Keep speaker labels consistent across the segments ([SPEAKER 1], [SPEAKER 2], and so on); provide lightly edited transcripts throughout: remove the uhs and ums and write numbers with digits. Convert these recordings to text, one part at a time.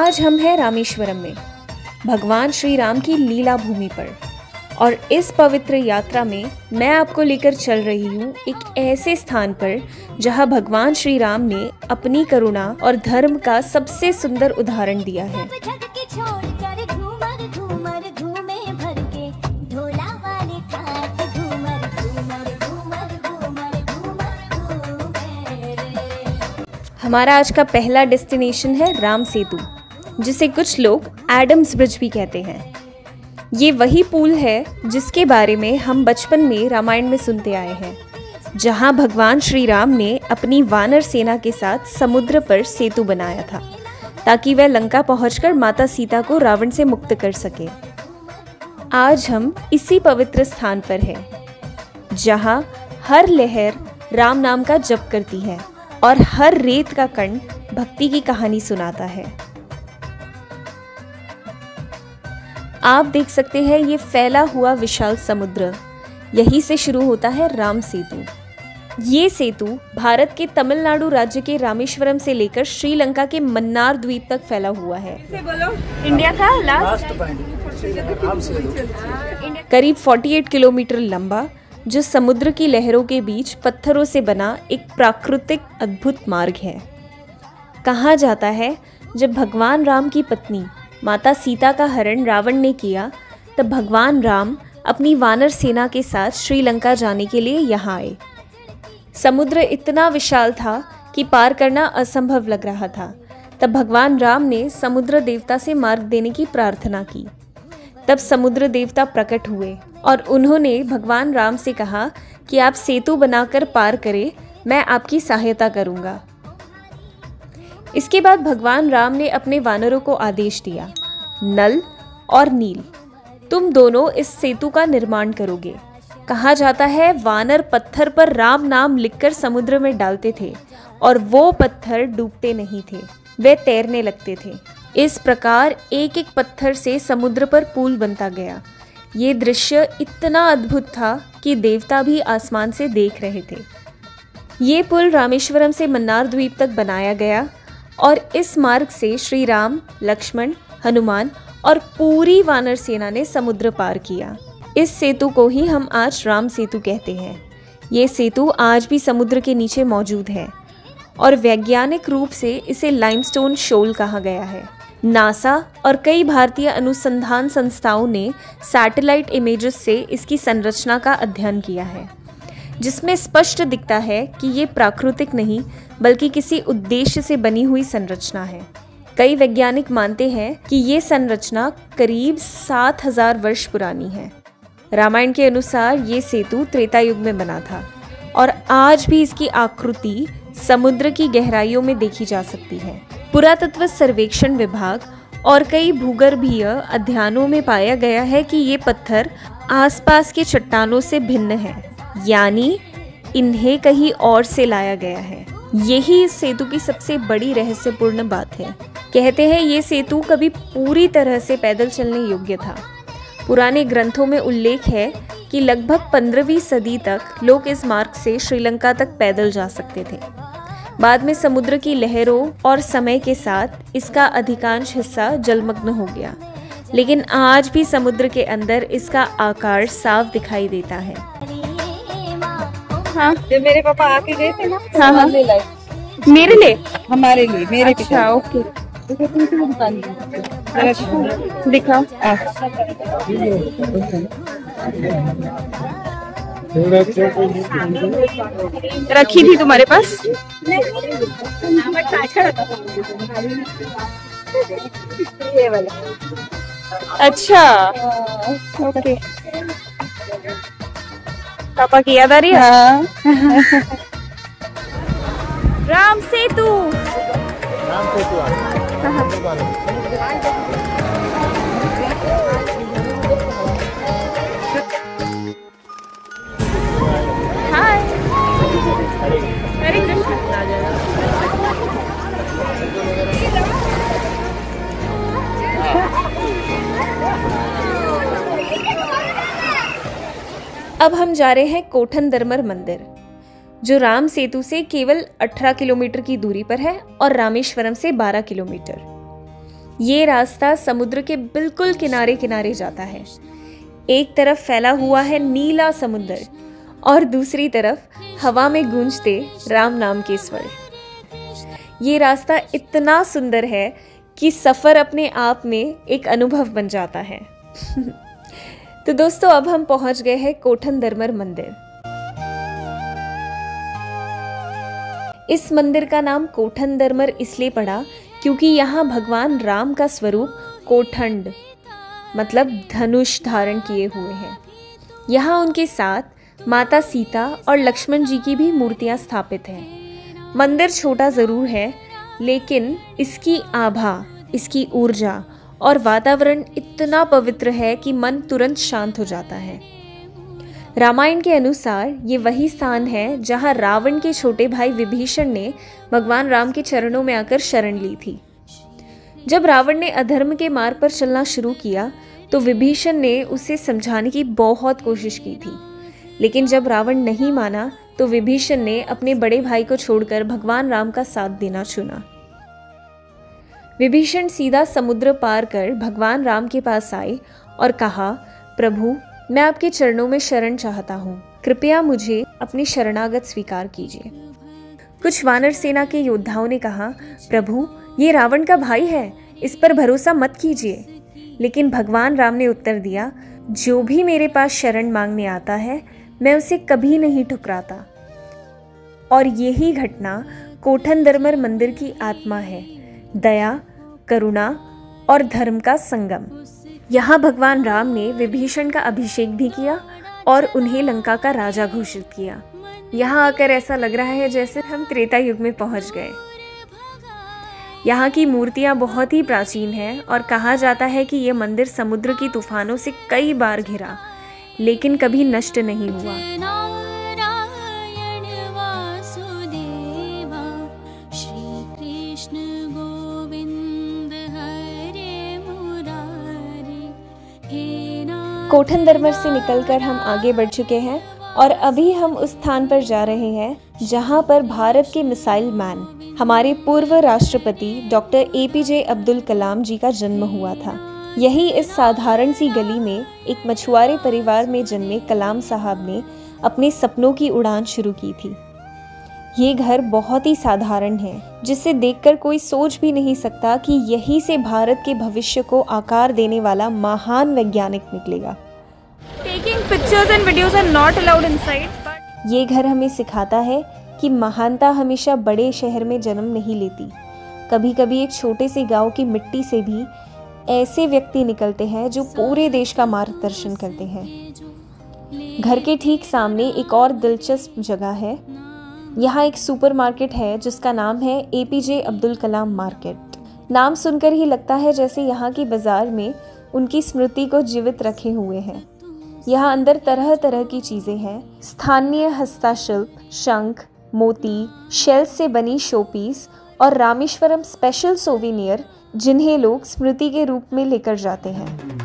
[SPEAKER 1] आज हम हैं रामेश्वरम में, भगवान श्री राम की लीला भूमि पर। और इस पवित्र यात्रा में मैं आपको लेकर चल रही हूँ एक ऐसे स्थान पर जहाँ भगवान श्री राम ने अपनी करुणा और धर्म का सबसे सुंदर उदाहरण दिया है। हमारा आज का पहला डेस्टिनेशन है राम सेतु, जिसे कुछ लोग एडम्स ब्रिज भी कहते हैं। ये वही पुल है जिसके बारे में हम बचपन में रामायण में सुनते आए हैं, जहां भगवान श्री राम ने अपनी वानर सेना के साथ समुद्र पर सेतु बनाया था ताकि वह लंका पहुंचकर माता सीता को रावण से मुक्त कर सके। आज हम इसी पवित्र स्थान पर हैं, जहां हर लहर राम नाम का जप करती है और हर रेत का कण भक्ति की कहानी सुनाता है। आप देख सकते हैं ये फैला हुआ विशाल समुद्र, यहीं से शुरू होता है राम सेतु। ये सेतु भारत के तमिलनाडु राज्य के रामेश्वरम से लेकर श्रीलंका के मन्नार द्वीप तक फैला हुआ है। इंडिया का लास्ट करीब 48 किलोमीटर लंबा, जो समुद्र की लहरों के बीच पत्थरों से बना एक प्राकृतिक अद्भुत मार्ग है। कहा जाता है जब भगवान राम की पत्नी माता सीता का हरण रावण ने किया, तब भगवान राम अपनी वानर सेना के साथ श्रीलंका जाने के लिए यहाँ आए। समुद्र इतना विशाल था कि पार करना असंभव लग रहा था। तब भगवान राम ने समुद्र देवता से मार्ग देने की प्रार्थना की। तब समुद्र देवता प्रकट हुए और उन्होंने भगवान राम से कहा कि आप सेतु बनाकर पार करें, मैं आपकी सहायता करूँगा। इसके बाद भगवान राम ने अपने वानरों को आदेश दिया, नल और नील, तुम दोनों इस सेतु का निर्माण करोगे। कहा जाता है वानर पत्थर पर राम नाम लिखकर समुद्र में डालते थे और वो पत्थर डूबते नहीं थे, वे तैरने लगते थे। इस प्रकार एक एक पत्थर से समुद्र पर पुल बनता गया। ये दृश्य इतना अद्भुत था कि देवता भी आसमान से देख रहे थे। ये पुल रामेश्वरम से मन्नार द्वीप तक बनाया गया और इस मार्ग से श्री राम, लक्ष्मण, हनुमान और पूरी वानर सेना ने समुद्र पार किया। इस सेतु को ही हम आज राम सेतु कहते हैं। ये सेतु आज भी समुद्र के नीचे मौजूद है और वैज्ञानिक रूप से इसे लाइमस्टोन शोल कहा गया है। नासा और कई भारतीय अनुसंधान संस्थाओं ने सैटेलाइट इमेजेस से इसकी संरचना का अध्ययन किया है, जिसमें स्पष्ट दिखता है कि ये प्राकृतिक नहीं बल्कि किसी उद्देश्य से बनी हुई संरचना है। कई वैज्ञानिक मानते हैं कि ये संरचना करीब 7000 वर्ष पुरानी है। रामायण के अनुसार ये सेतु त्रेता युग में बना था और आज भी इसकी आकृति समुद्र की गहराइयों में देखी जा सकती है। पुरातत्व सर्वेक्षण विभाग और कई भूगर्भीय अध्ययनों में पाया गया है कि ये पत्थर आसपास के चट्टानों से भिन्न है, यानी इन्हें कहीं और से लाया गया है। यही इस सेतु की सबसे बड़ी रहस्यपूर्ण बात है। कहते हैं ये सेतु कभी पूरी तरह से पैदल चलने योग्य था। पुराने ग्रंथों में उल्लेख है कि लगभग 15वीं सदी तक लोग इस मार्ग से श्रीलंका तक पैदल जा सकते थे। बाद में समुद्र की लहरों और समय के साथ इसका अधिकांश हिस्सा जलमग्न हो गया, लेकिन आज भी समुद्र के अंदर इसका आकार साफ दिखाई देता है।
[SPEAKER 2] हाँ, जब मेरे पापा आके गए थे ना,
[SPEAKER 1] हाँ, हाँ। मेरे लिए,
[SPEAKER 2] हमारे लिए, मेरे
[SPEAKER 1] अच्छा, ओके, दिखाओ। रखी थी तुम्हारे पास? अच्छा, ओके। पापा की याद आ रही है?
[SPEAKER 2] हाँ।
[SPEAKER 1] राम सेतु। हाय, हरे कृष्ण। अब हम जा रहे हैं कोठन दरमर मंदिर, जो राम सेतु से केवल 18 किलोमीटर की दूरी पर है और रामेश्वरम से 12 किलोमीटर। ये रास्ता समुद्र के बिल्कुल किनारे किनारे जाता है। एक तरफ फैला हुआ है नीला समुद्र और दूसरी तरफ हवा में गूंजते राम नाम के स्वर। ये रास्ता इतना सुंदर है कि सफ़र अपने आप में एक अनुभव बन जाता है। तो दोस्तों, अब हम पहुंच गए हैं कोठन-दरमर मंदिर। इस मंदिर का नाम कोठन-दरमर इसलिए पड़ा क्योंकि यहाँ भगवान राम का स्वरूप कोठंड मतलब धनुष धारण किए हुए हैं। यहाँ उनके साथ माता सीता और लक्ष्मण जी की भी मूर्तियाँ स्थापित हैं। मंदिर छोटा ज़रूर है, लेकिन इसकी आभा, इसकी ऊर्जा और वातावरण इतना पवित्र है कि मन तुरंत शांत हो जाता है। रामायण के अनुसार ये वही स्थान है जहाँ रावण के छोटे भाई विभीषण ने भगवान राम के चरणों में आकर शरण ली थी। जब रावण ने अधर्म के मार्ग पर चलना शुरू किया तो विभीषण ने उसे समझाने की बहुत कोशिश की थी, लेकिन जब रावण नहीं माना तो विभीषण ने अपने बड़े भाई को छोड़कर भगवान राम का साथ देना चुना। विभीषण सीधा समुद्र पार कर भगवान राम के पास आए और कहा, प्रभु, मैं आपके चरणों में शरण चाहता हूँ, कृपया मुझे अपनी शरणागत स्वीकार कीजिए। कुछ वानर सेना के योद्धाओं ने कहा, प्रभु, ये रावण का भाई है, इस पर भरोसा मत कीजिए। लेकिन भगवान राम ने उत्तर दिया, जो भी मेरे पास शरण मांगने आता है मैं उसे कभी नहीं ठुकराता। और यही घटना कोठन-दरमर मंदिर की आत्मा है, दया, करुणा और धर्म का संगम। यहाँ भगवान राम ने विभीषण का अभिषेक भी किया और उन्हें लंका का राजा घोषित किया। यहाँ आकर ऐसा लग रहा है जैसे हम त्रेता युग में पहुँच गए। यहाँ की मूर्तियाँ बहुत ही प्राचीन हैं और कहा जाता है कि ये मंदिर समुद्र की तूफानों से कई बार घिरा, लेकिन कभी नष्ट नहीं हुआ। कोठन-दरमर से निकलकर हम आगे बढ़ चुके हैं और अभी हम उस स्थान पर जा रहे हैं जहां पर भारत के मिसाइल मैन, हमारे पूर्व राष्ट्रपति डॉक्टर APJ अब्दुल कलाम जी का जन्म हुआ था। यही इस साधारण सी गली में एक मछुआरे परिवार में जन्मे कलाम साहब ने अपने सपनों की उड़ान शुरू की थी। ये घर बहुत ही साधारण है, जिसे देखकर कोई सोच भी नहीं सकता कि यहीं से भारत के भविष्य को आकार देने वाला महान वैज्ञानिक निकलेगा।
[SPEAKER 2] Taking pictures and videos are not allowed inside, but
[SPEAKER 1] ये घर हमें सिखाता है कि महानता हमेशा बड़े शहर में जन्म नहीं लेती। कभी कभी एक छोटे से गांव की मिट्टी से भी ऐसे व्यक्ति निकलते हैं जो पूरे देश का मार्गदर्शन करते हैं। घर के ठीक सामने एक और दिलचस्प जगह है। यहाँ एक सुपरमार्केट है जिसका नाम है APJ अब्दुल कलाम मार्केट। नाम सुनकर ही लगता है जैसे यहाँ की बाजार में उनकी स्मृति को जीवित रखे हुए हैं। यहाँ अंदर तरह तरह की चीज़ें हैं, स्थानीय हस्तशिल्प, शंख, मोती, शेल से बनी शोपीस और रामेश्वरम स्पेशल सोविनियर, जिन्हें लोग स्मृति के रूप में लेकर जाते हैं।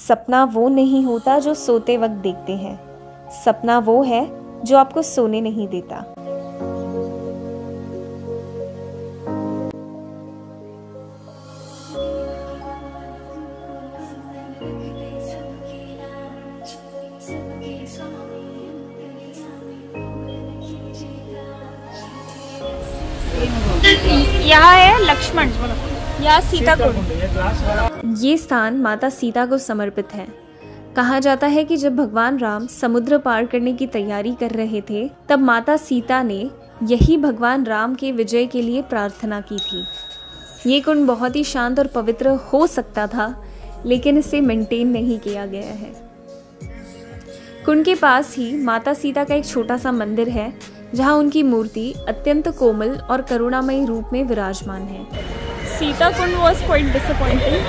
[SPEAKER 1] सपना वो नहीं होता जो सोते वक्त देखते हैं, सपना वो है जो आपको सोने नहीं देता।
[SPEAKER 2] यहाँ है लक्ष्मण, यहाँ सीता कुंड।
[SPEAKER 1] ये स्थान माता सीता को समर्पित है। कहा जाता है कि जब भगवान राम समुद्र पार करने की तैयारी कर रहे थे, तब माता सीता ने यही भगवान राम के विजय के लिए प्रार्थना की थी। ये कुंड बहुत ही शांत और पवित्र हो सकता था, लेकिन इसे मेंटेन नहीं किया गया है। कुंड के पास ही माता सीता का एक छोटा सा मंदिर है, जहाँ उनकी मूर्ति अत्यंत कोमल और करुणामयी रूप में विराजमान है।
[SPEAKER 2] सीता कुंड was quite disappointing.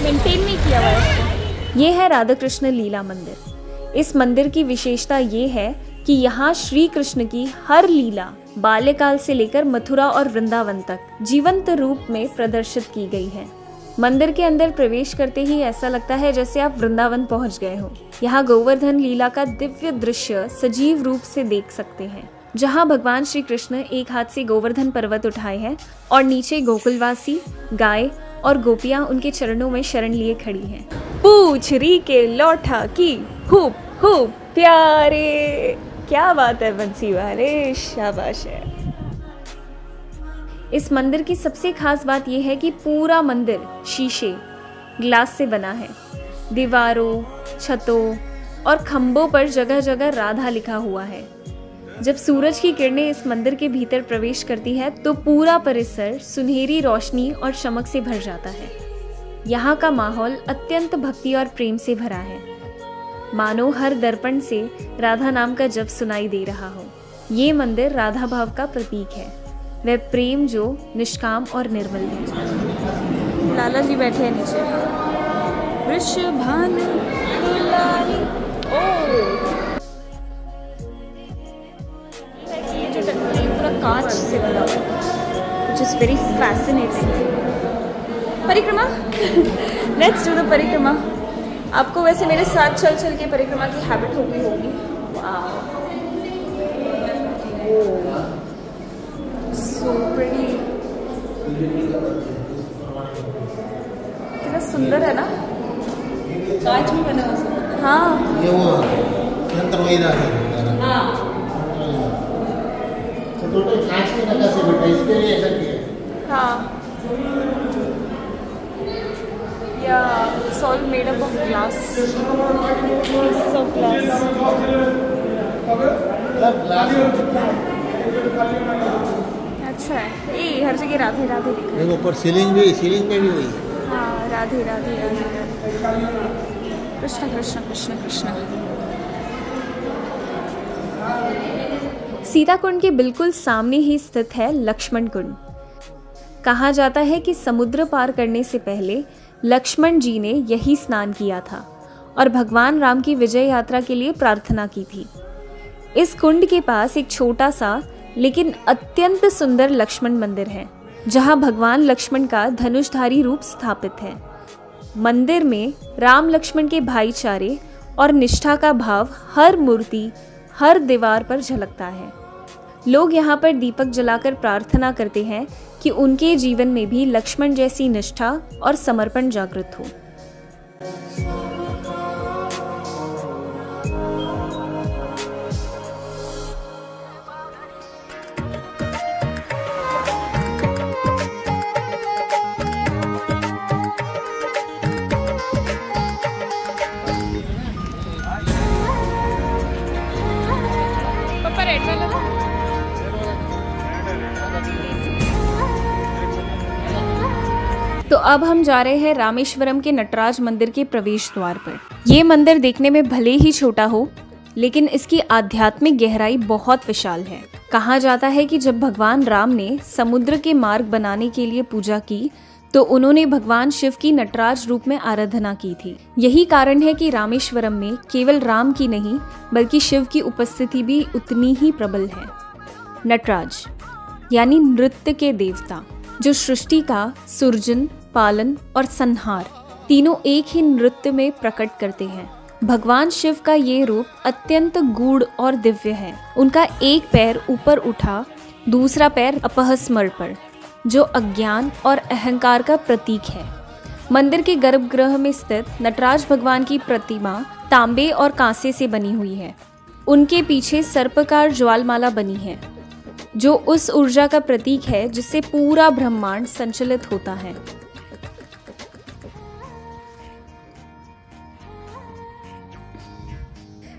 [SPEAKER 2] मेंटेन नहीं किया हुआ है इसको।
[SPEAKER 1] ये है राधा कृष्ण लीला मंदिर। इस मंदिर की विशेषता ये है कि यहाँ श्री कृष्ण की हर लीला बाल्यकाल से लेकर मथुरा और वृंदावन तक जीवंत रूप में प्रदर्शित की गई है। मंदिर के अंदर प्रवेश करते ही ऐसा लगता है जैसे आप वृंदावन पहुंच गए हो। यहाँ गोवर्धन लीला का दिव्य दृश्य सजीव रूप से देख सकते हैं, जहाँ भगवान श्री कृष्ण एक हाथ से गोवर्धन पर्वत उठाए हैं और नीचे गोकुलवासी गाय और गोपियां उनके चरणों में शरण लिए खड़ी हैं। पूछ री के लौटा की हुप हुप प्यारे, क्या बात है बंसी वाले, शाबाश है। इस मंदिर की सबसे खास बात यह है कि पूरा मंदिर शीशे ग्लास से बना है। दीवारों, छतों और खंभों पर जगह जगह राधा लिखा हुआ है। जब सूरज की किरणें इस मंदिर के भीतर प्रवेश करती है तो पूरा परिसर सुनहरी रोशनी और चमक से भर जाता है। यहाँ का माहौल अत्यंत भक्ति और प्रेम से भरा है, मानो हर दर्पण से राधा नाम का जप सुनाई दे रहा हो। ये मंदिर राधा भाव का प्रतीक है, वह प्रेम जो निष्काम और निर्मल है।
[SPEAKER 2] लाला जी बैठे हैं नीचे। वृषभानु लाली।
[SPEAKER 1] ये जो टंकी है पूरा कांच से बना हुआ है, which is very fascinating।
[SPEAKER 2] परिक्रमा। लेट्स डू द परिक्रमा। आपको वैसे मेरे साथ चल चल के परिक्रमा की हैबिट हो गई होगी। So pretty. कितना सुंदर है ना, कांच में बना हुआ। हाँ
[SPEAKER 3] ये वो यंत्र वही है।
[SPEAKER 2] हाँ
[SPEAKER 3] तो टोटल कांच में नक्काशी बेटा, इसके लिए ऐसा किया।
[SPEAKER 2] हाँ, yeah, it's all made up of glass. Pieces of glass. अच्छा है। ये हर जगह राधे राधे लिखा है।
[SPEAKER 3] देखो ऊपर सीलिंग में भी हुई है।
[SPEAKER 2] हाँ, राधे राधे राधे राधे। कृष्ण कृष्ण कृष्ण कृष्ण।
[SPEAKER 1] सीता कुंड के बिल्कुल सामने ही स्थित है लक्ष्मण कुंड। कहा जाता है कि समुद्र पार करने से पहले लक्ष्मण जी ने यही स्नान किया था और भगवान राम की विजय यात्रा के लिए प्रार्थना की थी। इस कुंड के पास एक छोटा सा लेकिन अत्यंत सुंदर लक्ष्मण मंदिर है, जहां भगवान लक्ष्मण का धनुषधारी रूप स्थापित है। मंदिर में राम लक्ष्मण के भाईचारे और निष्ठा का भाव हर मूर्ति, हर दीवार पर झलकता है। लोग यहाँ पर दीपक जलाकर प्रार्थना करते हैं कि उनके जीवन में भी लक्ष्मण जैसी निष्ठा और समर्पण जागृत हो।
[SPEAKER 2] पापा रेड वाला था।
[SPEAKER 1] तो अब हम जा रहे हैं रामेश्वरम के नटराज मंदिर के प्रवेश द्वार पर। ये मंदिर देखने में भले ही छोटा हो, लेकिन इसकी आध्यात्मिक गहराई बहुत विशाल है। कहा जाता है कि जब भगवान राम ने समुद्र के मार्ग बनाने के लिए पूजा की तो उन्होंने भगवान शिव की नटराज रूप में आराधना की थी। यही कारण है कि रामेश्वरम में केवल राम की नहीं बल्कि शिव की उपस्थिति भी उतनी ही प्रबल है। नटराज यानी नृत्य के देवता, जो सृष्टि का सृजन, पालन और संहार तीनों एक ही नृत्य में प्रकट करते हैं। भगवान शिव का ये रूप अत्यंत गूढ़ और दिव्य है। उनका एक पैर ऊपर उठा, दूसरा पैर अपहस्मर पर, जो अज्ञान और अहंकार का प्रतीक है। मंदिर के गर्भगृह में स्थित नटराज भगवान की प्रतिमा तांबे और कांसे से बनी हुई है। उनके पीछे सर्पकार ज्वालमाला बनी है, जो उस ऊर्जा का प्रतीक है जिससे पूरा ब्रह्मांड संचलित होता है।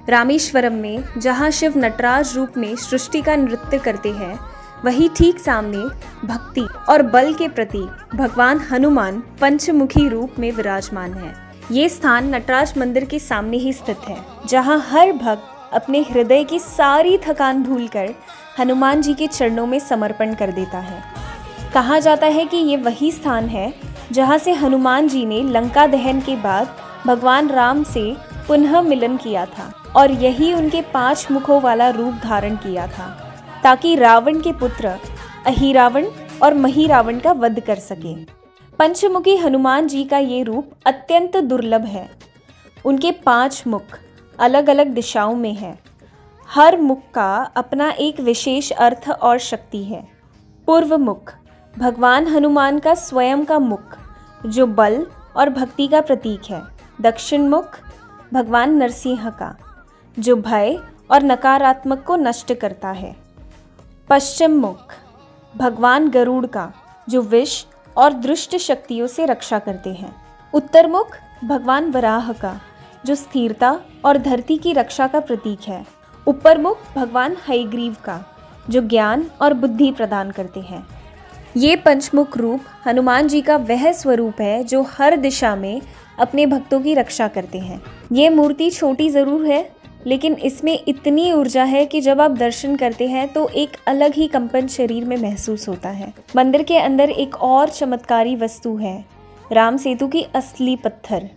[SPEAKER 1] रामेश्वरम में जहाँ शिव नटराज रूप में सृष्टि का नृत्य करते हैं, वही ठीक सामने भक्ति और बल के प्रतीक भगवान हनुमान पंचमुखी रूप में विराजमान है। ये स्थान नटराज मंदिर के सामने ही स्थित है, जहाँ हर भक्त अपने हृदय की सारी थकान भूलकर हनुमान जी के चरणों में समर्पण कर देता है। कहा जाता है कि ये वही स्थान है जहाँ से हनुमान जी ने लंका दहन के बाद भगवान राम से पुनः मिलन किया था और यही उनके 5 मुखों वाला रूप धारण किया था, ताकि रावण के पुत्र अहिरावण और महिरावण का वध कर सके। पंचमुखी हनुमान जी का ये रूप अत्यंत दुर्लभ है। उनके 5 मुख अलग अलग दिशाओं में हैं। हर मुख का अपना एक विशेष अर्थ और शक्ति है। पूर्व मुख भगवान हनुमान का स्वयं का मुख, जो बल और भक्ति का प्रतीक है। दक्षिण मुख भगवान नरसिंह का, जो भय और नकारात्मक को नष्ट करता है। पश्चिम मुख भगवान गरुड़ का, जो विष और दुष्ट शक्तियों से रक्षा करते हैं। उत्तर मुख भगवान वराह का, जो स्थिरता और धरती की रक्षा का प्रतीक है। ऊपर मुख भगवान हयग्रीव का, जो ज्ञान और बुद्धि प्रदान करते हैं। ये पंचमुख रूप हनुमान जी का वह स्वरूप है जो हर दिशा में अपने भक्तों की रक्षा करते हैं। ये मूर्ति छोटी ज़रूर है, लेकिन इसमें इतनी ऊर्जा है कि जब आप दर्शन करते हैं तो एक अलग ही कंपन शरीर में महसूस होता है। मंदिर के अंदर एक और चमत्कारी वस्तु है, राम सेतु की असली पत्थर।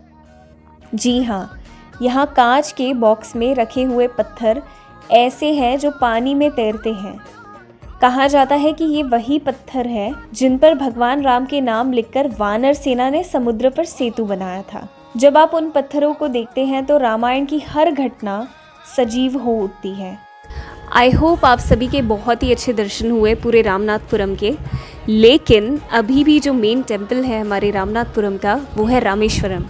[SPEAKER 1] जी हाँ, यहाँ कांच के बॉक्स में रखे हुए पत्थर ऐसे हैं जो पानी में तैरते हैं। कहा जाता है कि ये वही पत्थर है जिन पर भगवान राम के नाम लिखकर वानर सेना ने समुद्र पर सेतु बनाया था। जब आप उन पत्थरों को देखते हैं तो रामायण की हर घटना सजीव हो उठती है।
[SPEAKER 2] आई होप आप सभी के बहुत ही अच्छे दर्शन हुए पूरे रामनाथपुरम के। लेकिन अभी भी जो मेन टेम्पल है हमारे रामनाथपुरम का, वो है रामेश्वरम।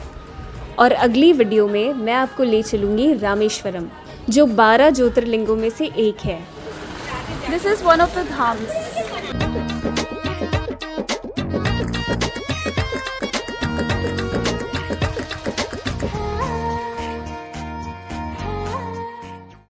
[SPEAKER 2] और अगली वीडियो में मैं आपको ले चलूँगी रामेश्वरम, जो 12 ज्योतिर्लिंगों में से एक है। This is one of the dhams.